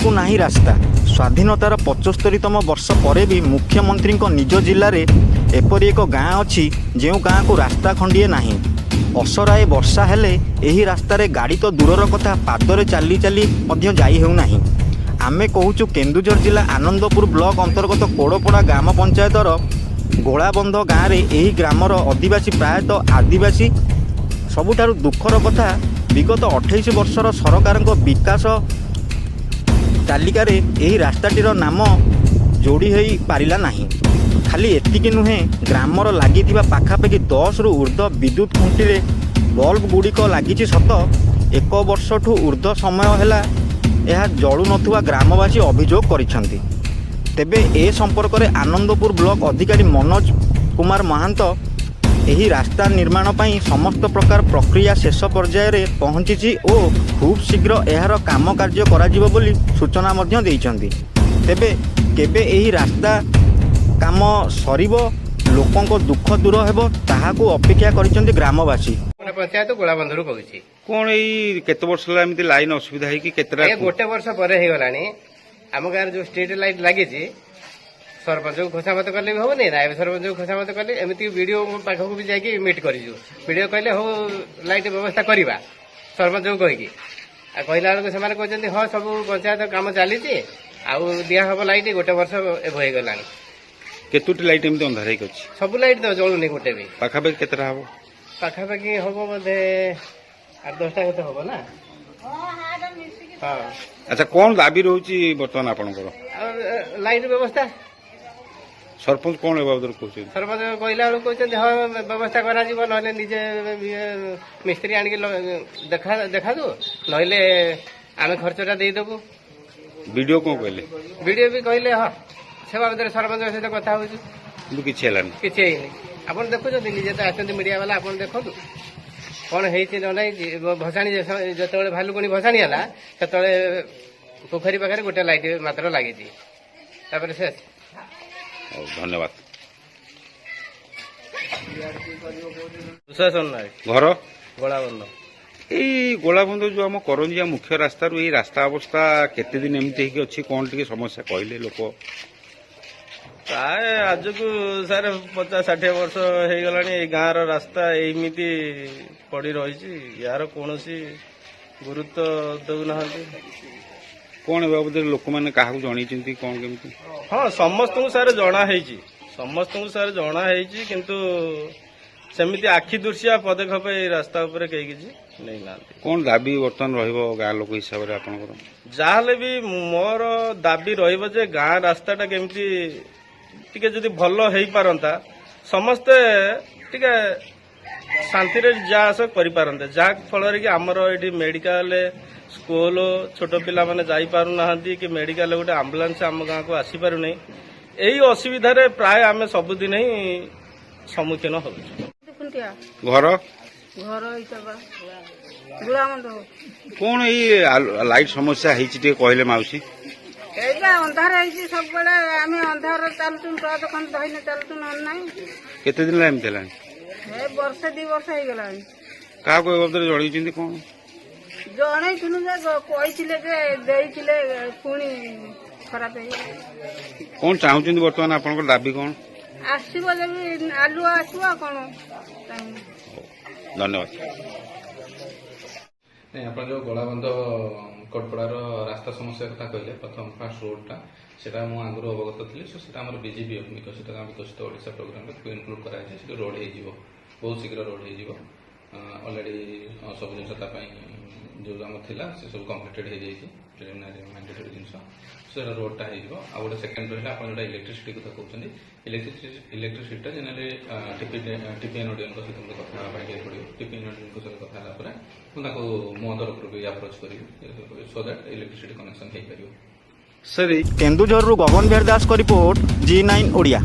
ଯିବାକୁ ନାହିଁ ରାସ୍ତା। ସ୍ୱାଧୀନତାର 75ତମ ବର୍ଷ ପରେ ବି ମୁଖ୍ୟମନ୍ତ୍ରୀଙ୍କ ନିଜ ଜିଲ୍ଲାରେ ଏପରି ଏକ ଗାଁ ଅଛି ଯେଉଁ ଗାଁକୁ ରାସ୍ତା ଖଣ୍ଡିଏ ନାହିଁ। ଅସରାଏ ବର୍ଷା ହେଲେ ଏହି ରାସ୍ତାରେ ଗାଡ଼ି ତ ଦୂରର କଥା, ପାଦରେ ଚାଲି ଚାଲି ମଧ୍ୟ ଯାଇ ହେଉନାହିଁ। ଆମେ କହୁଛୁ କେନ୍ଦୁଝର ଜିଲ୍ଲା ଆନନ୍ଦପୁର ବ୍ଲକ ଅନ୍ତର୍ଗତ କୋଡ଼ପଡ଼ା ଗ୍ରାମ ପଞ୍ଚାୟତର ଗୋଳାବନ୍ଧ ଗାଁରେ ଏହି ଗ୍ରାମର ଅଧିବାସୀ ପ୍ରାୟତଃ ଆଦିବାସୀ। ସବୁଠାରୁ ଦୁଃଖର କଥା, ବିଗତ 28 ବର୍ଷର ସରକାରଙ୍କ ବିକାଶ ତାଲିକାରେ ଏହି ରାସ୍ତାଟିର ନାମ ଯୋଡ଼ି ହୋଇପାରିଲା ନାହିଁ। ଖାଲି ଏତିକି ନୁହେଁ, ଗ୍ରାମର ଲାଗିଥିବା ପାଖାପାଖି 10ରୁ ଉର୍ଦ୍ଧ୍ୱ ବିଦ୍ୟୁତ୍ ଖୁଣ୍ଟିରେ ବଲ୍ବ ଗୁଡ଼ିକ ଲାଗିଛି ସତ, 1 ବର୍ଷଠୁ ଉର୍ଦ୍ଧ୍ୱ ସମୟ ହେଲା ଏହା ଜଳୁନଥିବା ଗ୍ରାମବାସୀ ଅଭିଯୋଗ କରିଛନ୍ତି। ତେବେ ଏ ସମ୍ପର୍କରେ ଆନନ୍ଦପୁର ବ୍ଲକ ଅଧିକାରୀ ମନୋଜ କୁମାର ମହାନ୍ତ ଏହି ରାସ୍ତା ନିର୍ମାଣ ପାଇଁ ସମସ୍ତ ପ୍ରକାର ପ୍ରକ୍ରିୟା ଶେଷ ପର୍ଯ୍ୟାୟରେ ପହଞ୍ଚିଛି ଓ ଖୁବ୍ ଶୀଘ୍ର ଏହାର କାମ କାର୍ଯ୍ୟ କରାଯିବ ବୋଲି ସୂଚନା ମଧ୍ୟ ଦେଇଛନ୍ତି। ତେବେ କେବେ ଏହି ରାସ୍ତା କାମ ସରିବ, ଲୋକଙ୍କ ଦୁଃଖ ଦୂର ହେବ, ତାହାକୁ ଅପେକ୍ଷା କରିଛନ୍ତି ଗ୍ରାମବାସୀ। ପଞ୍ଚାୟତ ଗୋଳାବନ୍ଧରୁ କହୁଛି। କଣ ଏଇ କେତେ ବର୍ଷ ହେଲା ଏମିତି ଲାଇନ ଅସୁବିଧା ହେଇକି କେତେଟା? 1 ବର୍ଷ ପରେ ହେଇଗଲାଣି। ଆମ ଗାଁରେ ଯୋଉ ଷ୍ଟ୍ରିଟ୍ ଲାଇଟ୍ ଲାଗିଛି, ସରପଞ୍ଚକୁ ଖୋସାମତ କଲେ ବି ହବନି, ନାୟବ ସରପଞ୍ଚକୁ ଖୋସାମତ କଲେ, ଏମିତି ବିଡିଓ ପାଖକୁ ବି ଯାଇକି ମିଟ୍ କରିଛୁ। ବିଡିଓ କହିଲେ ହଉ ଲାଇଟ୍ ବ୍ୟବସ୍ଥା କରିବା ସରପଞ୍ଚକୁ କହିକି, ଆଉ କହିଲା ବେଳକୁ ସେମାନେ କହୁଛନ୍ତି ହଁ ସବୁ ପଞ୍ଚାୟତ କାମ ଚାଲିଛି ଆଉ ଦିଆହବ ଲାଇଟ୍। 1 ବର୍ଷ ଏବେ ହେଇଗଲାଣି। କେତୋଟି ଲାଇଟ୍ ଏମିତି ଅନ୍ଧାର ହେଇକି ଅଛି? ସବୁ ଲାଇଟ୍ ତ ଜଳୁନି ଗୋଟେ ବି। ପାଖାପାଖି କେତେଟା ହବ? ପାଖାପାଖି ହବ ବୋଧେ 8-10ଟା କେତେ ହବ ନା? ହଁ। ଆଚ୍ଛା, କଣ ଦାବି ରହୁଛି ବର୍ତ୍ତମାନ ଆପଣଙ୍କର? ଆଉ ଲାଇଟ୍ ବ୍ୟବସ୍ଥା ସରପଞ୍ଚ କଣ ଏ ବାବଦରେ କହୁଛନ୍ତି? ସରପଞ୍ଚ କହିଲା ବେଳକୁ କହୁଛନ୍ତି ହଁ ବ୍ୟବସ୍ଥା କରାଯିବ, ନହେଲେ ନିଜେ ମିସ୍ତ୍ରୀ ଆଣିକି ଦେଖାଦୁ, ନହେଲେ ଆମେ ଖର୍ଚ୍ଚଟା ଦେଇଦେବୁ। ବିଡିଓ କଣ କହିଲେ? ବିଡିଓ ବି କହିଲେ ହଁ ସେ ବାବଦରେ ସରପଞ୍ଚଙ୍କ ସହିତ କଥା ହଉଛୁ, କିନ୍ତୁ କିଛି ହେଲାନି। କିଛି ହେଇନି। ଆପଣ ଦେଖୁଛନ୍ତି, ନିଜେ ତ ଆସନ୍ତି ମିଡିଆ ବାଲା, ଆପଣ ଦେଖନ୍ତୁ କଣ ହେଇଛି ନ ନାହିଁ। ଭସାଣି ଯେତେବେଳେ ଭାଲୁକୁଣି ଭସାଣି ହେଲା ସେତେବେଳେ ପୋଖରୀ ପାଖରେ ଗୋଟେ ଲାଇଟ୍ ମାତ୍ର ଲାଗିଛି, ତାପରେ ଶେଷ। ହଉ, ଧନ୍ୟବାଦ। ସୁଶାସନ ନାୟକ, ଘର ଗୋଳାବନ୍ଧ। ଏଇ ଗୋଳାବନ୍ଧ ଯୋଉ ଆମ କରଞ୍ଜିଆ ମୁଖ୍ୟ ରାସ୍ତାରୁ ଏଇ ରାସ୍ତା ଅବସ୍ଥା କେତେ ଦିନ ଏମିତି ହେଇକି ଅଛି, କଣ ଟିକେ ସମସ୍ୟା କହିଲେ ଲୋକ? ପ୍ରାୟ ଆଜକୁ ସାର୍ 50-60 ବର୍ଷ ହେଇଗଲାଣି ଏଇ ଗାଁର ରାସ୍ତା ଏମିତି ପଡ଼ି ରହିଛି। ୟାର କୌଣସି ଗୁରୁତ୍ୱ ଦେଉନାହାନ୍ତି। କଣ ଏ ବାବଦରେ ଲୋକମାନେ କାହାକୁ ଜଣେଇଛନ୍ତି, କଣ କେମିତି? ହଁ, ସମସ୍ତଙ୍କୁ ସାର୍ ଜଣା ହେଇଛି, ସମସ୍ତଙ୍କୁ ସାର୍ ଜଣା ହେଇଛି, କିନ୍ତୁ ସେମିତି ଆଖି ଦୃଶିଆ ପଦକ୍ଷେପ ଏଇ ରାସ୍ତା ଉପରେ କେହି କିଛି ନେଇନାହାନ୍ତି। କଣ ଦାବି ବର୍ତ୍ତମାନ ରହିବ ଗାଁ ଲୋକ ହିସାବରେ ଆପଣଙ୍କର? ଯାହାହେଲେ ବି ମୋର ଦାବି ରହିବ ଯେ ଗାଁ ରାସ୍ତାଟା କେମିତି ଟିକେ ଯଦି ଭଲ ହେଇପାରନ୍ତା, ସମସ୍ତେ ଟିକେ ଶାନ୍ତିରେ ଯା ଆସ କରିପାରନ୍ତେ, ଯାହା ଫଳରେ କି ଆମର ଏଠି ମେଡିକାଲ, ସ୍କୁଲ, ଛୋଟ ପିଲାମାନେ ଯାଇପାରୁନାହାନ୍ତି କି ମେଡିକାଲ ଗୋଟେ ଆମ୍ବୁଲାନ୍ସ ଆମ ଗାଁକୁ ଆସିପାରୁନାହିଁ। ଏଇ ଅସୁବିଧାରେ ପ୍ରାୟ ଆମେ ସବୁଦିନ ହିଁ ସମ୍ମୁଖୀନ ହଉଛୁ। ଘର କଣ ଏଇ ଲାଇଟ୍ ସମସ୍ୟା ହେଇଛି ଟିକେ କହିଲେ ମାଉସୀ? ଏଇଟା ଅନ୍ଧାର ହେଇଛି, ସବୁବେଳେ ଆମେ ଅନ୍ଧାର ଚାଲୁଛୁ, ଟର୍ଚ୍ଚ ଖଣ୍ଡେ ଧଇଲେ ଚାଲୁଛୁ, ନହେଲେ ନାହିଁ। କେତେ ଦିନ ହେଲା ଏମିତି ହେଲାଣି? 1-2 ବର୍ଷ ହେଇଗଲାଣି। କାହାକୁ ଏ ବାବଦରେ ଜଣେଇଛନ୍ତି କଣ? ଜଣେଇଥିଲୁ ଯେ କହିଥିଲେ ଯେ ଦେଇଥିଲେ, ପୁଣି ଖରାପ ହେଇଗଲା। କଣ ଚାହୁଁଛନ୍ତି ବର୍ତ୍ତମାନ, ଆପଣଙ୍କର ଦାବି କଣ? ଆସିବ ଯଦି ଆଲୁଅ ଆସିବ, ଆଉ କଣ ଚାହିଁବୁ। ଧନ୍ୟବାଦ। ଆପଣ ଯେଉଁ ଗୋଳାବନ୍ଧ କୋଟପଡ଼ାର ରାସ୍ତା ସମସ୍ୟା କଥା କହିଲେ, ପ୍ରଥମ ଫାଷ୍ଟ ରୋଡଟା ସେଟା ମୁଁ ଆଗରୁ ଅବଗତ ଥିଲି। ସୋ ସେଟା ଆମର ବିଜେପି ବିକଶିତ ଗାଁ ବିକଶିତ ଓଡ଼ିଶା ପ୍ରୋଗ୍ରାମରେ ଇନକ୍ଲୁଡ୍ କରାଯାଇଛି। ସେଠି ରୋଡ୍ ହେଇଯିବ, ବହୁତ ଶୀଘ୍ର ରୋଡ୍ ହେଇଯିବ। ଅଲରେଡ଼ି ସବୁ ଜିନିଷ ତା ପାଇଁ ଯେଉଁ ଆମର ଥିଲା ସେ ସବୁ କମ୍ପ୍ଲିଟେଡ୍ ହେଇଯାଇଛି, ପ୍ରିଲିମିନାରୀ ମ୍ୟାଣ୍ଡେଟୋରୀ ଜିନିଷ। ସେଟା ରୋଡ୍ଟା ହେଇଯିବ। ଆଉ ଗୋଟେ ସେକେଣ୍ଡ ରହିଲା ଆପଣ ଯେଉଁଟା ଇଲେକ୍ଟ୍ରିସିଟି କଥା କହୁଛନ୍ତି, ଇଲେକ୍ଟ୍ରିସିଟିଟା ଜେନେରାଲି ଟିପିଏନ୍ଓଡିଏଙ୍କ ସହିତ ମୋତେ କଥା ହେବା ପାଇଁ ପଡ଼ିବ। ଟିପିଏନ୍ଓଡିଏଙ୍କ ସହିତ କଥା ହେଲା ପରେ ମୁଁ ତାଙ୍କୁ ମୋ ତରଫରୁ ବି ଆପ୍ରୋଚ୍ କରିବି, ସୋ ଦ୍ୟାଟ୍ ଇଲେକ୍ଟ୍ରିସିଟି କନେକ୍ସନ୍ ହେଇପାରିବ। କେନ୍ଦୁଝରରୁ ଗଗନ ବିହାର ଦାସଙ୍କ ରିପୋର୍ଟ, G9 ଓଡ଼ିଆ।